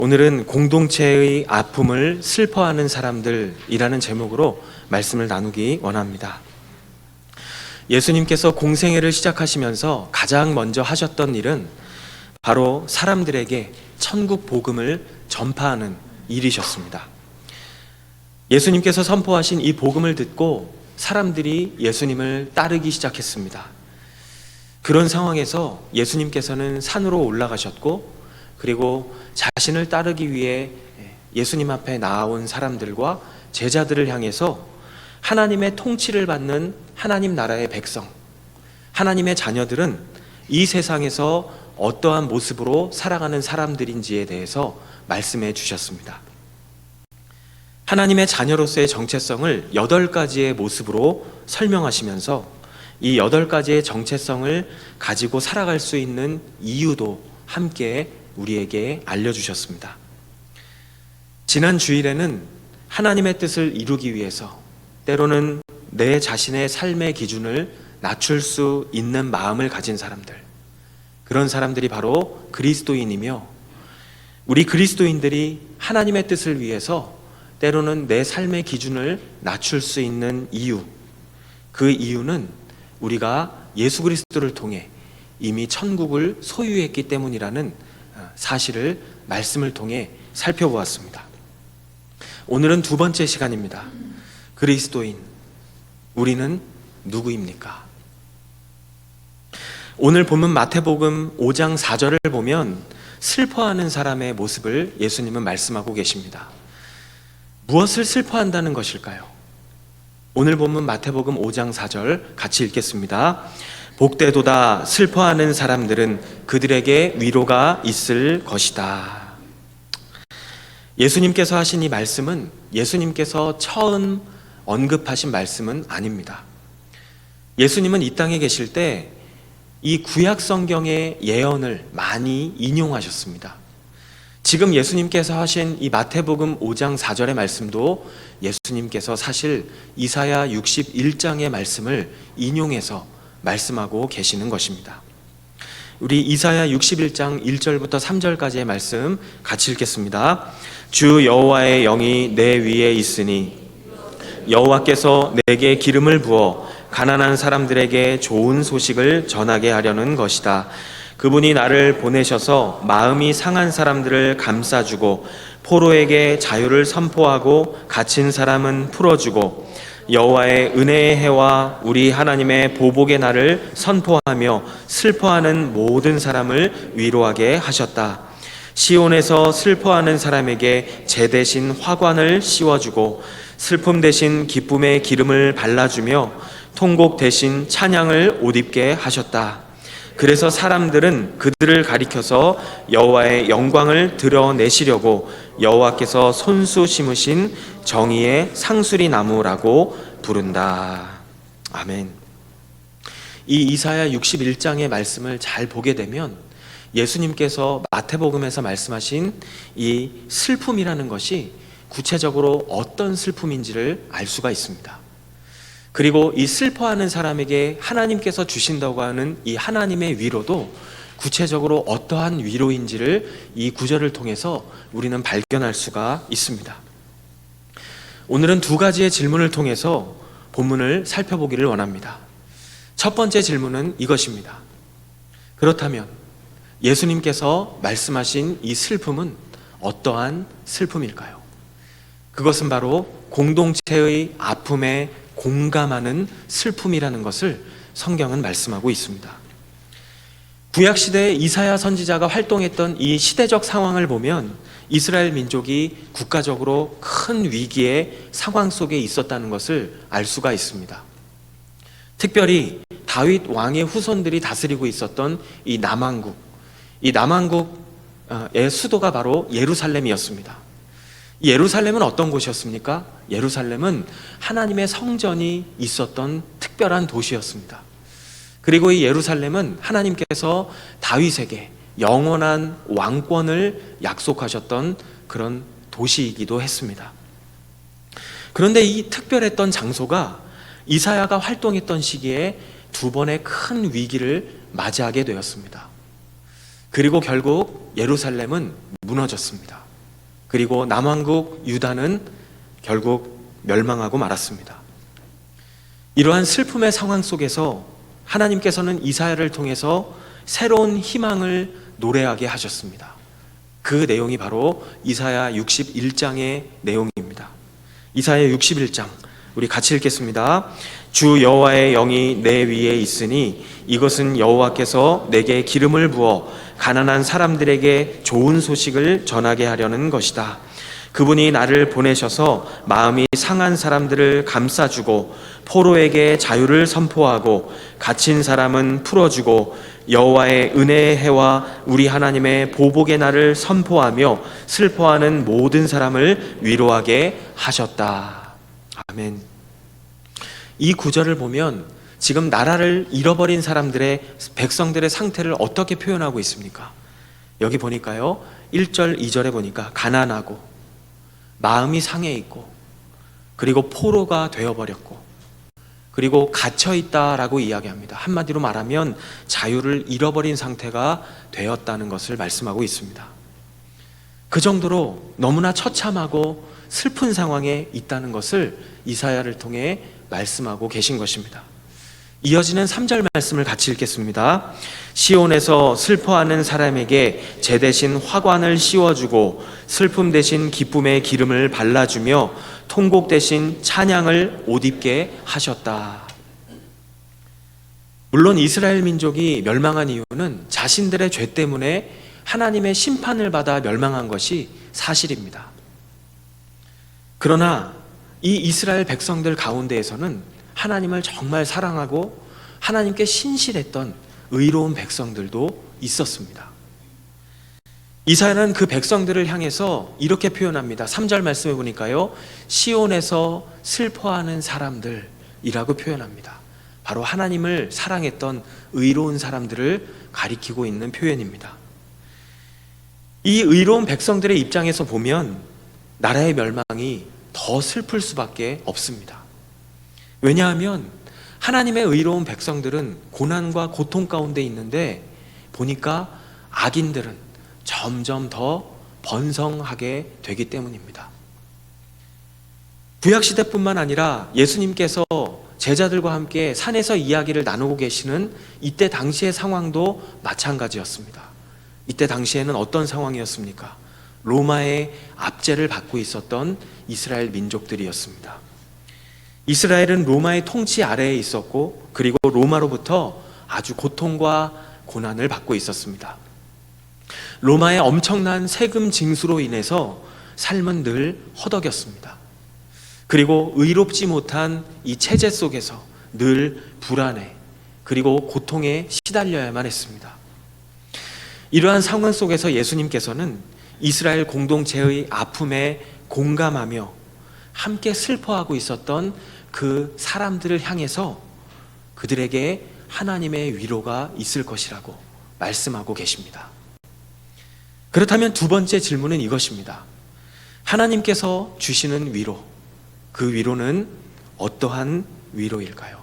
오늘은 공동체의 아픔을 슬퍼하는 사람들이라는 제목으로 말씀을 나누기 원합니다. 예수님께서 공생애를 시작하시면서 가장 먼저 하셨던 일은 바로 사람들에게 천국 복음을 전파하는 일이셨습니다. 예수님께서 선포하신 이 복음을 듣고 사람들이 예수님을 따르기 시작했습니다. 그런 상황에서 예수님께서는 산으로 올라가셨고, 그리고 자신을 따르기 위해 예수님 앞에 나아온 사람들과 제자들을 향해서 하나님의 통치를 받는 하나님 나라의 백성, 하나님의 자녀들은 이 세상에서 어떠한 모습으로 살아가는 사람들인지에 대해서 말씀해 주셨습니다. 하나님의 자녀로서의 정체성을 8가지의 모습으로 설명하시면서 이 8가지의 정체성을 가지고 살아갈 수 있는 이유도 함께 우리에게 알려주셨습니다. 지난 주일에는 하나님의 뜻을 이루기 위해서 때로는 내 자신의 삶의 기준을 낮출 수 있는 마음을 가진 사람들, 그런 사람들이 바로 그리스도인이며, 우리 그리스도인들이 하나님의 뜻을 위해서 때로는 내 삶의 기준을 낮출 수 있는 이유, 그 이유는 우리가 예수 그리스도를 통해 이미 천국을 소유했기 때문이라는 사실을 말씀을 통해 살펴보았습니다. 오늘은 두 번째 시간입니다. 그리스도인, 우리는 누구입니까? 오늘 본문 마태복음 5장 4절을 보면 슬퍼하는 사람의 모습을 예수님은 말씀하고 계십니다. 무엇을 슬퍼한다는 것일까요? 오늘 본문 마태복음 5장 4절 같이 읽겠습니다. 복되도다 슬퍼하는 사람들은 그들에게 위로가 있을 것이다. 예수님께서 하신 이 말씀은 예수님께서 처음 언급하신 말씀은 아닙니다. 예수님은 이 땅에 계실 때 이 구약 성경의 예언을 많이 인용하셨습니다. 지금 예수님께서 하신 이 마태복음 5장 4절의 말씀도 예수님께서 사실 이사야 61장의 말씀을 인용해서 말씀하고 계시는 것입니다. 우리 이사야 61장 1절부터 3절까지의 말씀 같이 읽겠습니다. 주 여호와의 영이 내 위에 있으니 여호와께서 내게 기름을 부어 가난한 사람들에게 좋은 소식을 전하게 하려는 것이다. 그분이 나를 보내셔서 마음이 상한 사람들을 감싸주고 포로에게 자유를 선포하고 갇힌 사람은 풀어주고 여호와의 은혜의 해와 우리 하나님의 보복의 날을 선포하며 슬퍼하는 모든 사람을 위로하게 하셨다. 시온에서 슬퍼하는 사람에게 제 대신 화관을 씌워주고 슬픔 대신 기쁨의 기름을 발라주며 통곡 대신 찬양을 옷 입게 하셨다. 그래서 사람들은 그들을 가리켜서 여호와의 영광을 드러내시려고 여호와께서 손수 심으신 정의의 상수리 나무라고 부른다. 아멘. 이 이사야 61장의 말씀을 잘 보게 되면 예수님께서 마태복음에서 말씀하신 이 슬픔이라는 것이 구체적으로 어떤 슬픔인지를 알 수가 있습니다. 그리고 이 슬퍼하는 사람에게 하나님께서 주신다고 하는 이 하나님의 위로도 구체적으로 어떠한 위로인지를 이 구절을 통해서 우리는 발견할 수가 있습니다. 오늘은 두 가지의 질문을 통해서 본문을 살펴보기를 원합니다. 첫 번째 질문은 이것입니다. 그렇다면 예수님께서 말씀하신 이 슬픔은 어떠한 슬픔일까요? 그것은 바로 공동체의 아픔에 공감하는 슬픔이라는 것을 성경은 말씀하고 있습니다. 구약시대에 이사야 선지자가 활동했던 이 시대적 상황을 보면 이스라엘 민족이 국가적으로 큰 위기의 상황 속에 있었다는 것을 알 수가 있습니다. 특별히 다윗 왕의 후손들이 다스리고 있었던 이 남왕국, 이 남왕국의 수도가 바로 예루살렘이었습니다. 예루살렘은 어떤 곳이었습니까? 예루살렘은 하나님의 성전이 있었던 특별한 도시였습니다. 그리고 이 예루살렘은 하나님께서 다윗에게 영원한 왕권을 약속하셨던 그런 도시이기도 했습니다. 그런데 이 특별했던 장소가 이사야가 활동했던 시기에 두 번의 큰 위기를 맞이하게 되었습니다. 그리고 결국 예루살렘은 무너졌습니다. 그리고 남왕국 유다는 결국 멸망하고 말았습니다. 이러한 슬픔의 상황 속에서 하나님께서는 이사야를 통해서 새로운 희망을 노래하게 하셨습니다. 그 내용이 바로 이사야 61장의 내용입니다. 이사야 61장 우리 같이 읽겠습니다. 주 여호와의 영이 내 위에 있으니 이것은 여호와께서 내게 기름을 부어 가난한 사람들에게 좋은 소식을 전하게 하려는 것이다. 그분이 나를 보내셔서 마음이 상한 사람들을 감싸주고 포로에게 자유를 선포하고 갇힌 사람은 풀어주고 여호와의 은혜의 해와 우리 하나님의 보복의 날을 선포하며 슬퍼하는 모든 사람을 위로하게 하셨다. 아멘. 이 구절을 보면 지금 나라를 잃어버린 백성들의 상태를 어떻게 표현하고 있습니까? 여기 보니까요 1절 2절에 보니까 가난하고 마음이 상해 있고 그리고 포로가 되어버렸고 그리고 갇혀있다라고 이야기합니다. 한마디로 말하면 자유를 잃어버린 상태가 되었다는 것을 말씀하고 있습니다. 그 정도로 너무나 처참하고 슬픈 상황에 있다는 것을 이사야를 통해 말씀하고 계신 것입니다. 이어지는 3절 말씀을 같이 읽겠습니다. 시온에서 슬퍼하는 사람에게 제 대신 화관을 씌워주고 슬픔 대신 기쁨의 기름을 발라주며 통곡 대신 찬양을 옷 입게 하셨다. 물론 이스라엘 민족이 멸망한 이유는 자신들의 죄 때문에 하나님의 심판을 받아 멸망한 것이 사실입니다. 그러나 이 이스라엘 백성들 가운데에서는 하나님을 정말 사랑하고 하나님께 신실했던 의로운 백성들도 있었습니다. 이사야는 그 백성들을 향해서 이렇게 표현합니다. 3절 말씀해 보니까요 시온에서 슬퍼하는 사람들이라고 표현합니다. 바로 하나님을 사랑했던 의로운 사람들을 가리키고 있는 표현입니다. 이 의로운 백성들의 입장에서 보면 나라의 멸망이 더 슬플 수밖에 없습니다. 왜냐하면 하나님의 의로운 백성들은 고난과 고통 가운데 있는데 보니까 악인들은 점점 더 번성하게 되기 때문입니다. 구약시대뿐만 아니라 예수님께서 제자들과 함께 산에서 이야기를 나누고 계시는 이때 당시의 상황도 마찬가지였습니다. 이때 당시에는 어떤 상황이었습니까? 로마의 압제를 받고 있었던 이스라엘 민족들이었습니다. 이스라엘은 로마의 통치 아래에 있었고 그리고 로마로부터 아주 고통과 고난을 받고 있었습니다. 로마의 엄청난 세금 징수로 인해서 삶은 늘 허덕였습니다. 그리고 의롭지 못한 이 체제 속에서 늘 불안해 그리고 고통에 시달려야만 했습니다. 이러한 상황 속에서 예수님께서는 이스라엘 공동체의 아픔에 공감하며 함께 슬퍼하고 있었던 그 사람들을 향해서 그들에게 하나님의 위로가 있을 것이라고 말씀하고 계십니다. 그렇다면 두 번째 질문은 이것입니다. 하나님께서 주시는 위로, 그 위로는 어떠한 위로일까요?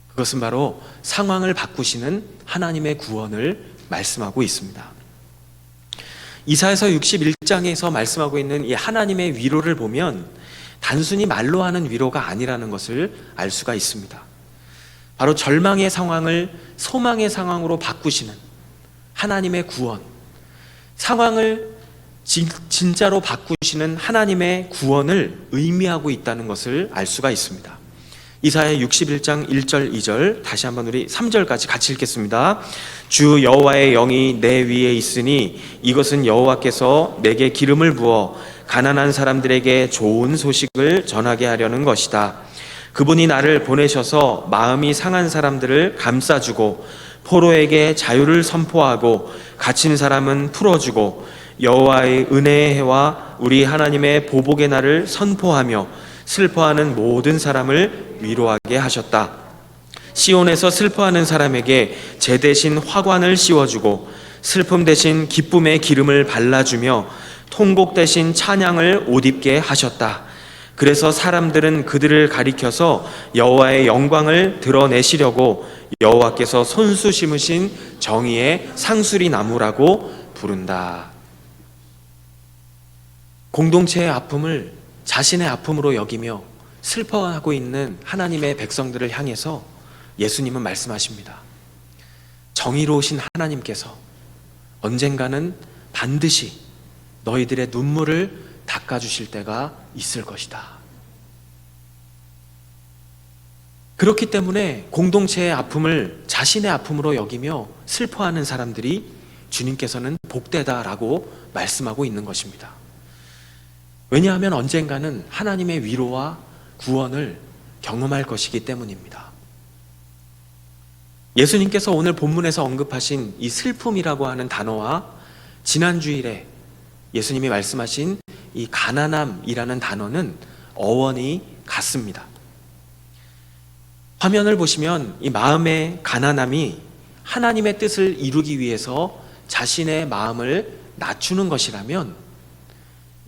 그것은 바로 상황을 바꾸시는 하나님의 구원을 말씀하고 있습니다. 이사야서 61장에서 말씀하고 있는 이 하나님의 위로를 보면 단순히 말로 하는 위로가 아니라는 것을 알 수가 있습니다. 바로 절망의 상황을 소망의 상황으로 바꾸시는 하나님의 구원, 상황을 진짜로 바꾸시는 하나님의 구원을 의미하고 있다는 것을 알 수가 있습니다. 이사야 61장 1절 2절 다시 한번 우리 3절까지 같이 읽겠습니다. 주 여호와의 영이 내 위에 있으니 이것은 여호와께서 내게 기름을 부어 가난한 사람들에게 좋은 소식을 전하게 하려는 것이다. 그분이 나를 보내셔서 마음이 상한 사람들을 감싸주고 포로에게 자유를 선포하고 갇힌 사람은 풀어주고 여호와의 은혜의 해와 우리 하나님의 보복의 날을 선포하며 슬퍼하는 모든 사람을 위로하게 하셨다. 시온에서 슬퍼하는 사람에게 제 대신 화관을 씌워주고 슬픔 대신 기쁨의 기름을 발라주며 통곡 대신 찬양을 옷 입게 하셨다. 그래서 사람들은 그들을 가리켜서 여호와의 영광을 드러내시려고 여호와께서 손수 심으신 정의의 상수리 나무라고 부른다. 공동체의 아픔을 자신의 아픔으로 여기며 슬퍼하고 있는 하나님의 백성들을 향해서 예수님은 말씀하십니다. 정의로우신 하나님께서 언젠가는 반드시 너희들의 눈물을 닦아주실 때가 있을 것이다. 그렇기 때문에 공동체의 아픔을 자신의 아픔으로 여기며 슬퍼하는 사람들이 주님께서는 복되다라고 말씀하고 있는 것입니다. 왜냐하면 언젠가는 하나님의 위로와 구원을 경험할 것이기 때문입니다. 예수님께서 오늘 본문에서 언급하신 이 슬픔이라고 하는 단어와 지난 주일에 예수님이 말씀하신 이 가난함이라는 단어는 어원이 같습니다. 화면을 보시면 이 마음의 가난함이 하나님의 뜻을 이루기 위해서 자신의 마음을 낮추는 것이라면,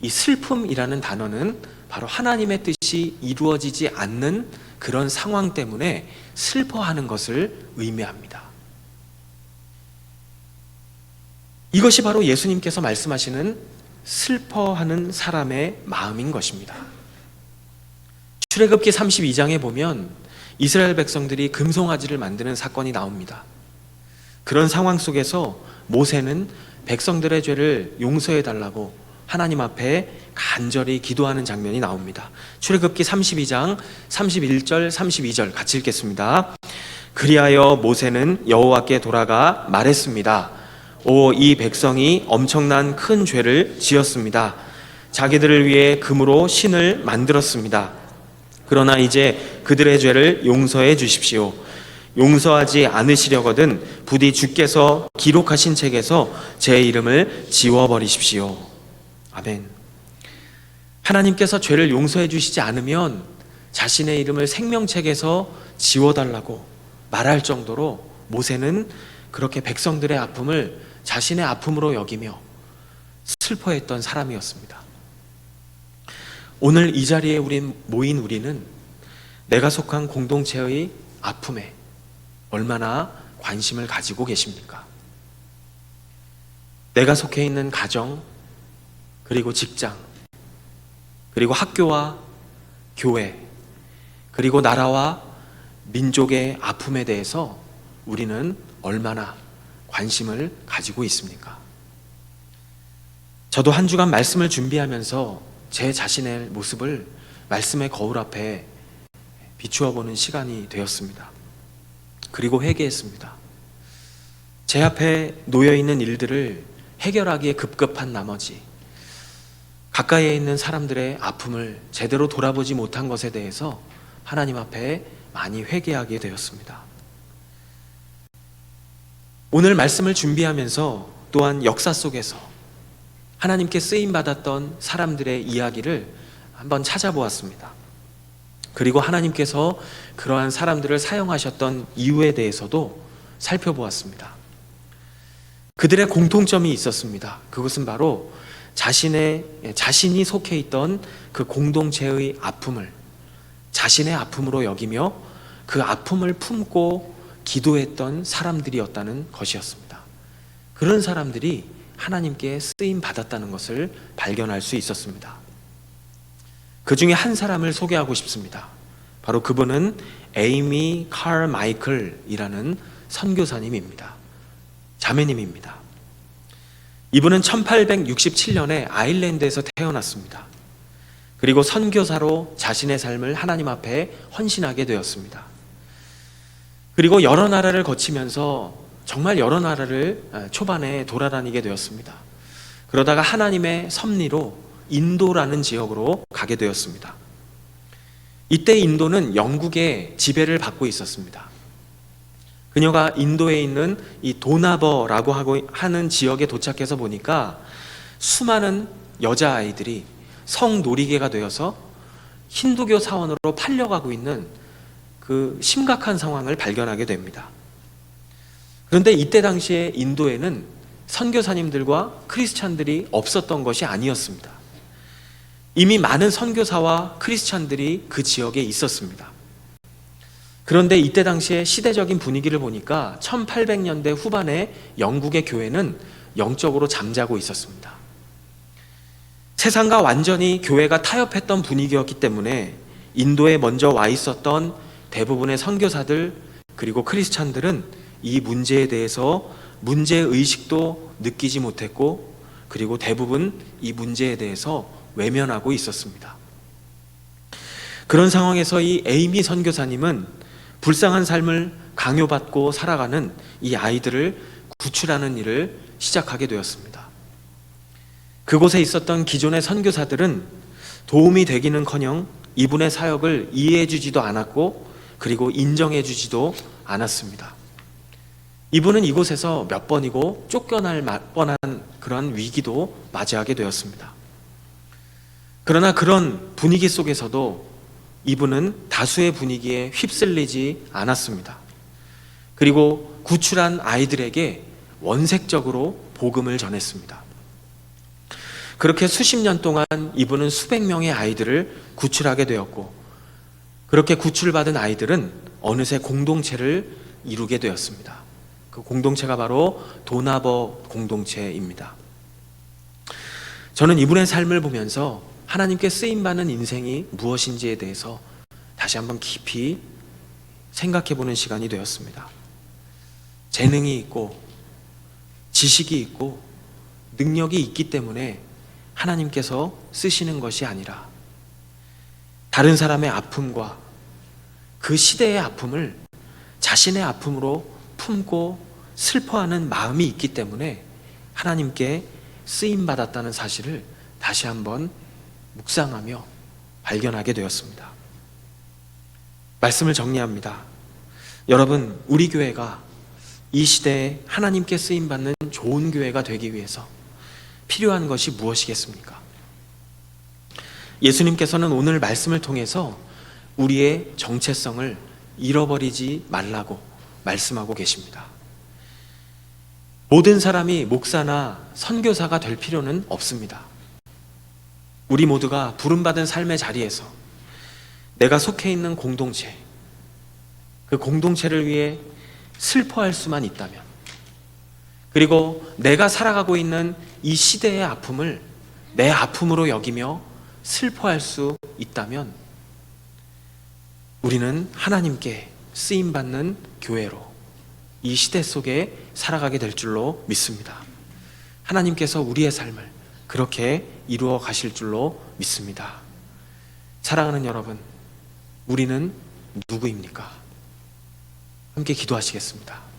이 슬픔이라는 단어는 바로 하나님의 뜻이 이루어지지 않는 그런 상황 때문에 슬퍼하는 것을 의미합니다. 이것이 바로 예수님께서 말씀하시는 슬퍼하는 사람의 마음인 것입니다. 출애굽기 32장에 보면 이스라엘 백성들이 금송아지를 만드는 사건이 나옵니다. 그런 상황 속에서 모세는 백성들의 죄를 용서해 달라고 하나님 앞에 간절히 기도하는 장면이 나옵니다. 출애굽기 32장 31절 32절 같이 읽겠습니다. 그리하여 모세는 여호와께 돌아가 말했습니다. 오, 이 백성이 엄청난 큰 죄를 지었습니다. 자기들을 위해 금으로 신을 만들었습니다. 그러나 이제 그들의 죄를 용서해 주십시오. 용서하지 않으시려거든 부디 주께서 기록하신 책에서 제 이름을 지워버리십시오. 아멘. 하나님께서 죄를 용서해 주시지 않으면 자신의 이름을 생명책에서 지워달라고 말할 정도로 모세는 그렇게 백성들의 아픔을 자신의 아픔으로 여기며 슬퍼했던 사람이었습니다. 오늘 이 자리에 모인 우리는 내가 속한 공동체의 아픔에 얼마나 관심을 가지고 계십니까? 내가 속해 있는 가정, 그리고 직장, 그리고 학교와 교회, 그리고 나라와 민족의 아픔에 대해서 우리는 얼마나 관심을 가지고 있습니까? 저도 한 주간 말씀을 준비하면서 제 자신의 모습을 말씀의 거울 앞에 비추어 보는 시간이 되었습니다. 그리고 회개했습니다. 제 앞에 놓여 있는 일들을 해결하기에 급급한 나머지 가까이에 있는 사람들의 아픔을 제대로 돌아보지 못한 것에 대해서 하나님 앞에 많이 회개하게 되었습니다. 오늘 말씀을 준비하면서 또한 역사 속에서 하나님께 쓰임받았던 사람들의 이야기를 한번 찾아보았습니다. 그리고 하나님께서 그러한 사람들을 사용하셨던 이유에 대해서도 살펴보았습니다. 그들의 공통점이 있었습니다. 그것은 바로 자신이 속해 있던 그 공동체의 아픔을 자신의 아픔으로 여기며 그 아픔을 품고 기도했던 사람들이었다는 것이었습니다. 그런 사람들이 하나님께 쓰임 받았다는 것을 발견할 수 있었습니다. 그 중에 한 사람을 소개하고 싶습니다. 바로 그분은 에이미 칼마이클이라는 선교사님입니다. 자매님입니다. 이분은 1867년에 아일랜드에서 태어났습니다. 그리고 선교사로 자신의 삶을 하나님 앞에 헌신하게 되었습니다. 그리고 여러 나라를 거치면서 정말 여러 나라를 초반에 돌아다니게 되었습니다. 그러다가 하나님의 섭리로 인도라는 지역으로 가게 되었습니다. 이때 인도는 영국의 지배를 받고 있었습니다. 그녀가 인도에 있는 이 도나버라고 하는 지역에 도착해서 보니까 수많은 여자아이들이 성놀이개가 되어서 힌두교 사원으로 팔려가고 있는 그 심각한 상황을 발견하게 됩니다. 그런데 이때 당시에 인도에는 선교사님들과 크리스찬들이 없었던 것이 아니었습니다. 이미 많은 선교사와 크리스찬들이 그 지역에 있었습니다. 그런데 이때 당시에 시대적인 분위기를 보니까 1800년대 후반에 영국의 교회는 영적으로 잠자고 있었습니다. 세상과 완전히 교회가 타협했던 분위기였기 때문에 인도에 먼저 와 있었던 대부분의 선교사들 그리고 크리스찬들은 이 문제에 대해서 문제의식도 느끼지 못했고, 그리고 대부분 이 문제에 대해서 외면하고 있었습니다. 그런 상황에서 이 에이미 선교사님은 불쌍한 삶을 강요받고 살아가는 이 아이들을 구출하는 일을 시작하게 되었습니다. 그곳에 있었던 기존의 선교사들은 도움이 되기는커녕 이분의 사역을 이해해 주지도 않았고, 그리고 인정해 주지도 않았습니다. 이분은 이곳에서 몇 번이고 쫓겨날 뻔한 그런 위기도 맞이하게 되었습니다. 그러나 그런 분위기 속에서도 이분은 다수의 분위기에 휩쓸리지 않았습니다. 그리고 구출한 아이들에게 원색적으로 복음을 전했습니다. 그렇게 수십 년 동안 이분은 수백 명의 아이들을 구출하게 되었고, 그렇게 구출받은 아이들은 어느새 공동체를 이루게 되었습니다. 그 공동체가 바로 도나버 공동체입니다. 저는 이분의 삶을 보면서 하나님께 쓰임받는 인생이 무엇인지에 대해서 다시 한번 깊이 생각해 보는 시간이 되었습니다. 재능이 있고 지식이 있고 능력이 있기 때문에 하나님께서 쓰시는 것이 아니라, 다른 사람의 아픔과 그 시대의 아픔을 자신의 아픔으로 품고 슬퍼하는 마음이 있기 때문에 하나님께 쓰임받았다는 사실을 다시 한번 묵상하며 발견하게 되었습니다. 말씀을 정리합니다. 여러분, 우리 교회가 이 시대에 하나님께 쓰임받는 좋은 교회가 되기 위해서 필요한 것이 무엇이겠습니까? 예수님께서는 오늘 말씀을 통해서 우리의 정체성을 잃어버리지 말라고 말씀하고 계십니다. 모든 사람이 목사나 선교사가 될 필요는 없습니다. 우리 모두가 부름받은 삶의 자리에서 내가 속해 있는 공동체, 그 공동체를 위해 슬퍼할 수만 있다면, 그리고 내가 살아가고 있는 이 시대의 아픔을 내 아픔으로 여기며 슬퍼할 수 있다면, 우리는 하나님께 쓰임받는 교회로 이 시대 속에 살아가게 될 줄로 믿습니다. 하나님께서 우리의 삶을 그렇게 이루어 가실 줄로 믿습니다. 사랑하는 여러분, 우리는 누구입니까? 함께 기도하시겠습니다.